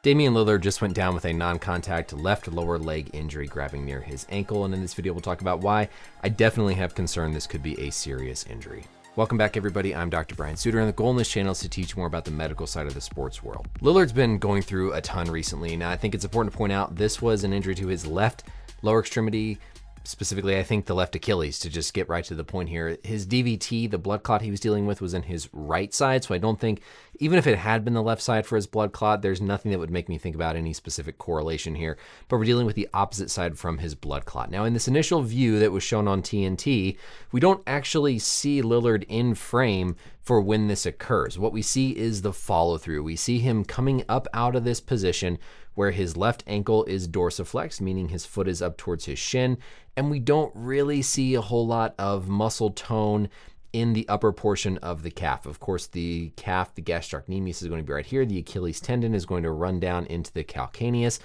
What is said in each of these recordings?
Damian Lillard just went down with a non-contact left lower leg injury grabbing near his ankle, and in this video we'll talk about why I definitely have concern this could be a serious injury. Welcome back everybody, I'm Dr. Brian Sutterer, and the goal in this channel is to teach more about the medical side of the sports world. Lillard's been going through a ton recently. Now I think it's important to point out this was an injury to his left lower extremity, specifically I think the left Achilles, to just get right to the point here. His DVT, the blood clot he was dealing with, was in his right side, so I don't think, even if it had been the left side for his blood clot, there's nothing that would make me think about any specific correlation here, but we're dealing with the opposite side from his blood clot. Now in this initial view that was shown on TNT, we don't actually see Lillard in frame for when this occurs. What we see is the follow through. We see him coming up out of this position where his left ankle is dorsiflexed, meaning his foot is up towards his shin, and we don't really see a whole lot of muscle tone in the upper portion of the calf. Of course, the calf, the gastrocnemius is going to be right here. The Achilles tendon is going to run down into the calcaneus,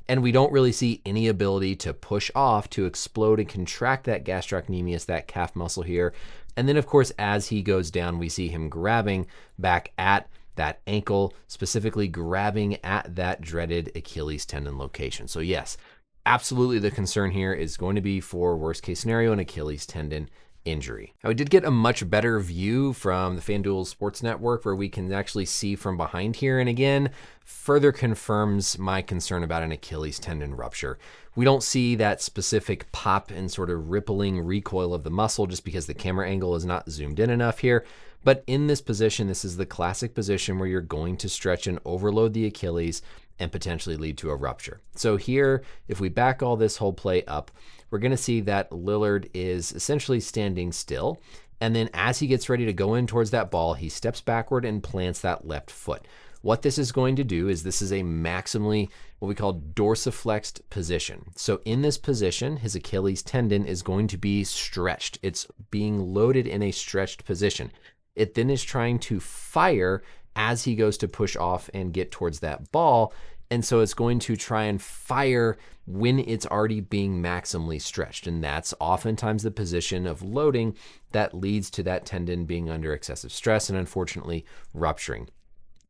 and we don't really see any ability to push off, to explode and contract that gastrocnemius, that calf muscle here. And then of course, as he goes down, we see him grabbing back at that ankle, specifically grabbing at that dreaded Achilles tendon location. So yes, absolutely the concern here is going to be for worst case scenario, an Achilles tendon injury. Now we did get a much better view from the FanDuel Sports Network where we can actually see from behind here, and again, further confirms my concern about an Achilles tendon rupture. We don't see that specific pop and sort of rippling recoil of the muscle just because the camera angle is not zoomed in enough here. But in this position, this is the classic position where you're going to stretch and overload the Achilles and potentially lead to a rupture. So here, if we back all this whole play up, we're going to see that Lillard is essentially standing still. And then as he gets ready to go in towards that ball, he steps backward and plants that left foot. What this is going to do is this is a maximally what we call dorsiflexed position. So in this position, his Achilles tendon is going to be stretched. It's being loaded in a stretched position. It then is trying to fire as he goes to push off and get towards that ball. And so it's going to try and fire when it's already being maximally stretched. And that's oftentimes the position of loading that leads to that tendon being under excessive stress and unfortunately rupturing.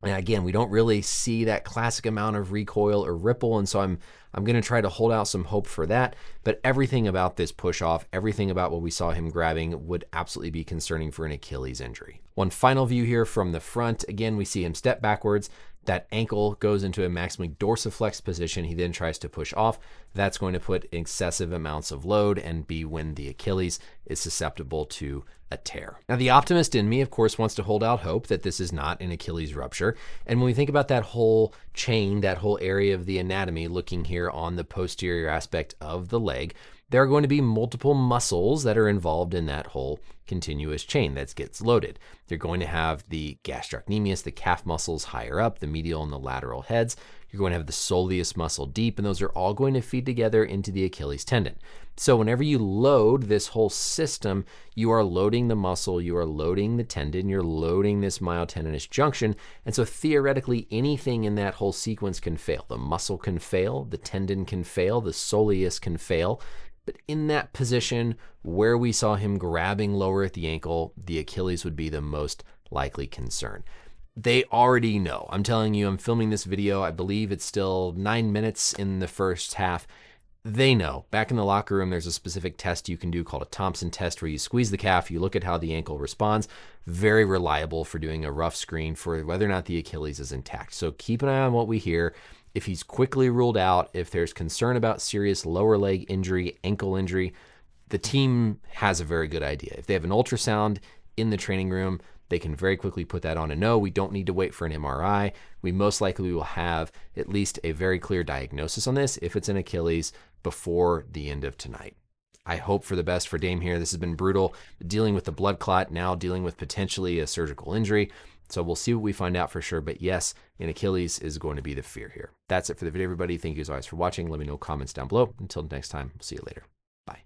And again, we don't really see that classic amount of recoil or ripple, and so I'm going to try to hold out some hope for that. But everything about this push off, everything about what we saw him grabbing would absolutely be concerning for an Achilles injury. One final view here from the front. Again, we see him step backwards. That ankle goes into a maximally dorsiflexed position. He then tries to push off. That's going to put excessive amounts of load and be when the Achilles is susceptible to a tear. Now, the optimist in me, of course, wants to hold out hope that this is not an Achilles rupture. And when we think about that whole chain, that whole area of the anatomy, looking here on the posterior aspect of the leg, there are going to be multiple muscles that are involved in that whole continuous chain that gets loaded. You're going to have the gastrocnemius, the calf muscles higher up, the medial and the lateral heads. You're going to have the soleus muscle deep, and those are all going to feed together into the Achilles tendon. So whenever you load this whole system, you are loading the muscle, you are loading the tendon, you're loading this myotendinous junction. And so theoretically, anything in that whole sequence can fail. The muscle can fail, the tendon can fail, the soleus can fail. But in that position where we saw him grabbing lower at the ankle, the Achilles would be the most likely concern. They already know. I'm telling you, I'm filming this video. I believe it's still 9 minutes in the first half. They know. Back in the locker room, there's a specific test you can do called a Thompson test where you squeeze the calf, you look at how the ankle responds. Very reliable for doing a rough screen for whether or not the Achilles is intact. So keep an eye on what we hear. If he's quickly ruled out, if there's concern about serious lower leg injury, ankle injury, the team has a very good idea. If they have an ultrasound in the training room, they can very quickly put that on and no, we don't need to wait for an MRI. We most likely will have at least a very clear diagnosis on this if it's an Achilles before the end of tonight. I hope for the best for Dame here. This has been brutal, dealing with the blood clot, now dealing with potentially a surgical injury. So we'll see what we find out for sure. But yes, an Achilles is going to be the fear here. That's it for the video, everybody. Thank you as always for watching. Let me know comments down below. Until next time, we'll see you later. Bye.